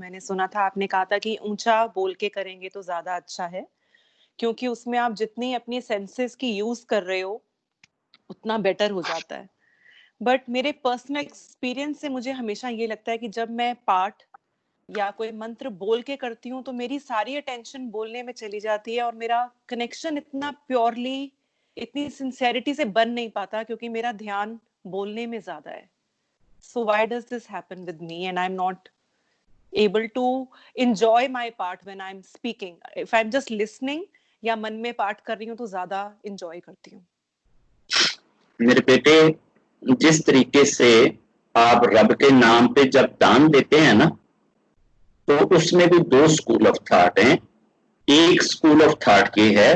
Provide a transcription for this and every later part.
मैंने सुना था, आपने कहा था कि ऊंचा बोल के करेंगे तो ज्यादा अच्छा है, क्योंकि उसमें आप जितनी अपनी सेंसेस की यूज कर रहे हो उतना बेटर हो जाता है। बट मेरे पर्सनल एक्सपीरियंस से मुझे हमेशा ये लगता है कि जब मैं पाठ या कोई मंत्र बोल के करती हूँ तो मेरी सारी अटेंशन बोलने में चली जाती है और मेरा कनेक्शन इतना प्योरली, इतनी सिंसेरिटी से बन नहीं पाता, क्योंकि मेरा ध्यान बोलने में ज्यादा है। So why does this happen with me and I'm not able to enjoy my part when I'm speaking? If I'm just listening या मन में पाठ कर रही हूँ तो ज्यादा enjoy करती हूँ। मेरे बेटे, जिस तरीके से आप रब के नाम पे जब दान देते हैं ना, तो उसमें भी दो स्कूल ऑफ थॉट हैं। एक स्कूल ऑफ थॉट ये है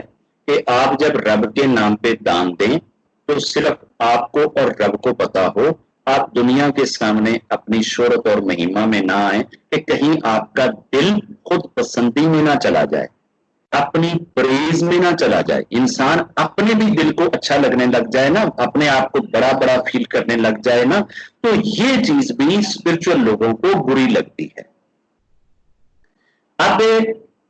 कि आप जब रब के नाम पे दान दें तो सिर्फ आपको और रब को पता हो, आप दुनिया के सामने अपनी शोहरत और महिमा में ना आए कि कहीं आपका दिल खुद पसंदी में ना चला जाए, अपनी प्रेज में ना चला जाए। इंसान अपने भी दिल को अच्छा लगने लग जाए ना, अपने आप को बड़ा बड़ा फील करने लग जाए ना, तो ये चीज भी स्पिरिचुअल लोगों को बुरी लगती है। अब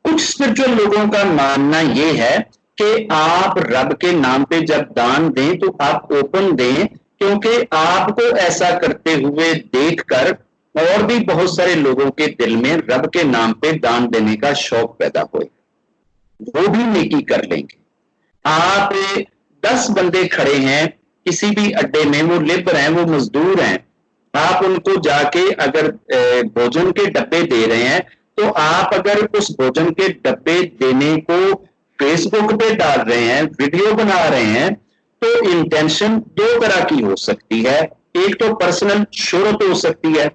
कुछ स्पिरिचुअल लोगों का मानना यह है कि आप रब के नाम पे जब दान दें तो आप ओपन दें, क्योंकि आपको ऐसा करते हुए देखकर और भी बहुत सारे लोगों के दिल में रब के नाम पे दान देने का शौक पैदा होए, वो भी नेकी कर लेंगे। आप 10 बंदे खड़े हैं किसी भी अड्डे में, वो लेबर हैं, वो मजदूर हैं, आप उनको जाके अगर भोजन के डब्बे दे रहे हैं तो आप अगर उस भोजन के डब्बे देने को फेसबुक पे डाल रहे हैं, वीडियो बना रहे हैं, तो इंटेंशन दो तरह की हो सकती है। एक तो पर्सनल शोहरत हो सकती है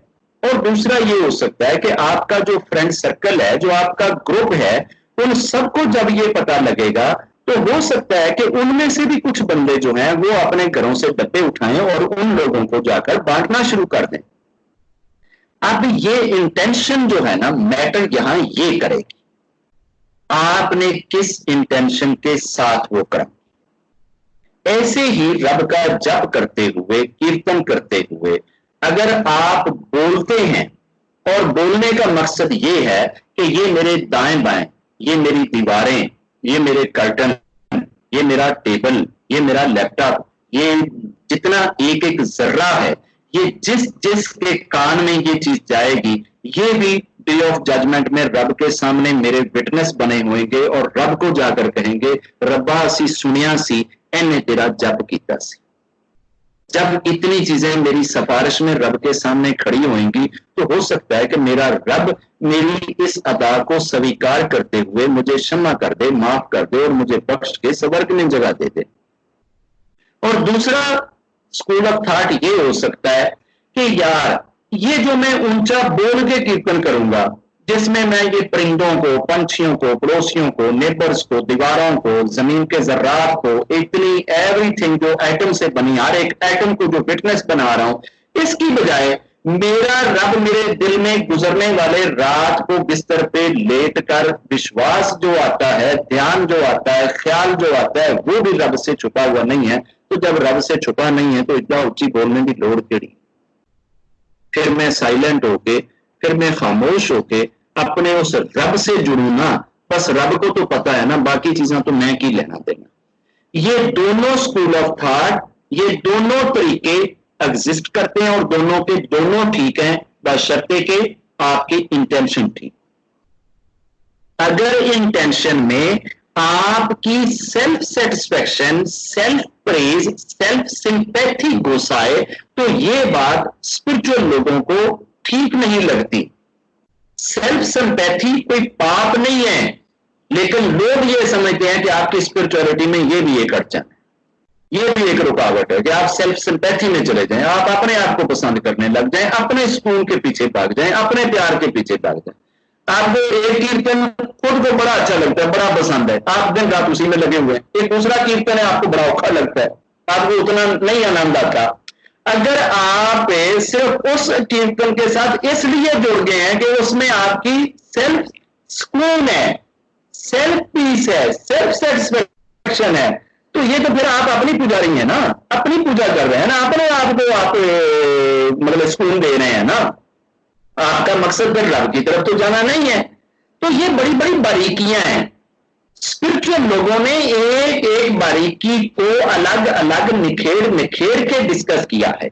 और दूसरा ये हो सकता है कि आपका जो फ्रेंड सर्कल है, जो आपका ग्रुप है, उन सबको जब ये पता लगेगा तो हो सकता है कि उनमें से भी कुछ बंदे जो हैं वो अपने घरों से डब्बे उठाएं और उन लोगों को जाकर बांटना शुरू कर दें। अब ये इंटेंशन जो है ना, मैटर यहां ये करेगी, आपने किस इंटेंशन के साथ वो करा। ऐसे ही रब का जप करते हुए, कीर्तन करते हुए अगर आप बोलते हैं और बोलने का मकसद ये है कि ये मेरे दाएं बाएं, ये मेरी दीवारें, ये मेरे कर्टन, ये मेरा टेबल, ये मेरा लैपटॉप, ये जितना एक एक जर्रा है, ये जिस जिस के कान में ये चीज जाएगी, ये भी डे ऑफ जजमेंट में रब के सामने मेरे विटनेस बने होंगे और रब को जाकर कहेंगे, रब्बा सी सुनिया सी एने तेरा जप कीता सी। जब इतनी चीजें मेरी सिफारिश में रब के सामने खड़ी होंगी तो हो सकता है कि मेरा रब मेरी इस अदा को स्वीकार करते हुए मुझे क्षमा कर दे, माफ कर दे और मुझे बख्श के स्वर्ग में जगह दे दे। और दूसरा स्कूल ऑफ थॉट ये हो सकता है कि यार ये जो मैं ऊंचा बोल के कीर्तन करूंगा, जिसमें मैं ये परिंदों को, पंछियों को, पड़ोसियों को, नेबर्स को, दीवारों को, जमीन के जर्रात को, इतनी एवरीथिंग जो एटम से बनी, हर एक एटम को जो विटनेस बना रहा हूं, इसकी बजाय मेरा रब मेरे दिल में गुजरने वाले रात को बिस्तर पे लेट कर विश्वास जो आता है, ध्यान जो आता है, ख्याल जो आता है, वो भी रब से छुपा हुआ नहीं है। तो जब रब से छुपा नहीं है तो इतना ऊंची बोलने की लोड़ केड़ी। फिर मैं साइलेंट होके, फिर मैं खामोश होके अपने उस रब से जुड़ू ना, बस रब को तो पता है ना, बाकी चीजें तो मैं की लेना देना। ये दोनों स्कूल ऑफ थॉट, ये दोनों तरीके एग्जिस्ट करते हैं और दोनों के दोनों ठीक हैं, बशर्ते के आपकी इंटेंशन ठीक। अगर इंटेंशन में आपकी self satisfaction, self praise, self sympathy घुसाए तो ये बात स्पिरिचुअल लोगों को ठीक नहीं लगती। सेल्फ सिंपैथी कोई पाप नहीं है, लेकिन लोग ये समझते हैं कि आपकी स्पिरिचुअलिटी में ये भी एक अड़चन है, ये भी एक रुकावट है कि आप सेल्फ सिंपैथी में चले जाएं, आप अपने आप को पसंद करने लग जाएं, अपने सुकून के पीछे भाग जाएं, अपने प्यार के पीछे भाग जाएं। आपको एक कीर्तन खुद को बड़ा अच्छा लगता है, बड़ा पसंद है, आप दिन रात उसी में लगे हुए हैं। एक दूसरा कीर्तन है, आपको बड़ा औखा लगता है, आपको उतना नहीं आनंद आता। अगर आप सिर्फ उस कीर्तन के साथ इसलिए जुड़ गए हैं कि उसमें आपकी सेल्फ सुकून है, सेल्फ पीस है, सेल्फ सेटिस्फैक्शन है, तो ये तो फिर आप अपनी पुजारी हैं ना, अपनी पूजा कर रहे हैं ना, अपने आप को आप मतलब सुकून दे रहे हैं ना। आपका मकसद फिर रब की तरफ तो जाना नहीं है। तो ये बड़ी बड़ी बारीकियां हैं। स्पिरिचुअल लोगों ने एक एक बारीकी को अलग अलग निखेर निखेर के डिस्कस किया है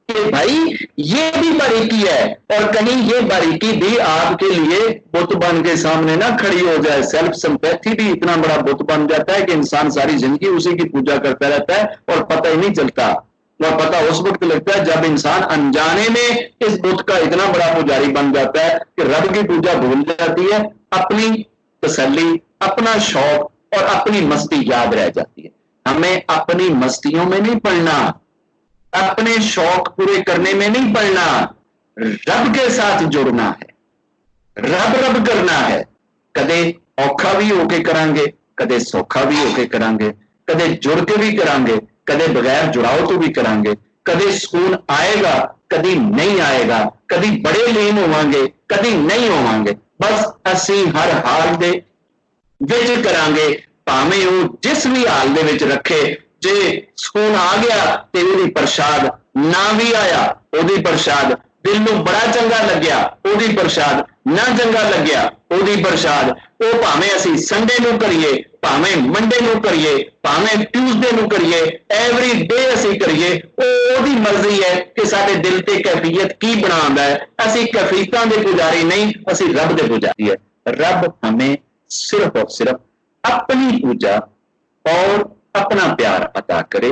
कि भाई ये भी बारीकी है, और कहीं ये बारीकी भी आपके लिए बुत बन के सामने ना खड़ी हो जाए। सेल्फ सिंपैथी भी इतना बड़ा बुत बन जाता है कि इंसान सारी जिंदगी उसी की पूजा करता रहता है और पता ही नहीं चलता। वह पता उस वक्त लगता है जब इंसान अनजाने में इस बुत का इतना बड़ा पुजारी बन जाता है कि रब की पूजा भूल जाती है, अपनी तसल्ली, अपना शौक और अपनी मस्ती याद रह जाती है। हमें अपनी मस्तियों में नहीं पड़ना, अपने शौक पूरे करने में नहीं पड़ना, रब के साथ जुड़ना है, रब रब करना है। कदे औखा भी होके करांगे, कदे सौखा भी होके करांगे, कदे जुड़ के भी करांगे, कदे बगैर जुड़ाव तो भी करांगे। कदे सुकून आएगा, कदी नहीं आएगा, कदी बड़े लीन होवांगे, कदी नहीं होवांगे। बस असी हर हाल दे विच करांगे, भावें वो जिस भी हाल दे विच रखे। जे सुकून आ गया ते ओदी प्रसाद, ना भी आया ओदी प्रसाद, दिल नूं बड़ा चंगा लग्या ओदी प्रसाद, ना चंगा लग्या ओदी प्रसाद। वो भावें असी संडे नूं करिए, भावें मंडे नूं करिए, भावें ट्यूसडे नूं करिए, एवरी डे असी करिए, ओदी मर्जी है कि साडे दिल ते कैफियत की बनांदा है। असी कैफियतां दे पुजारी नहीं, असी रब दे पुजारी है। रब हमें सिर्फ और सिर्फ अपनी पूजा और अपना प्यार अता करे।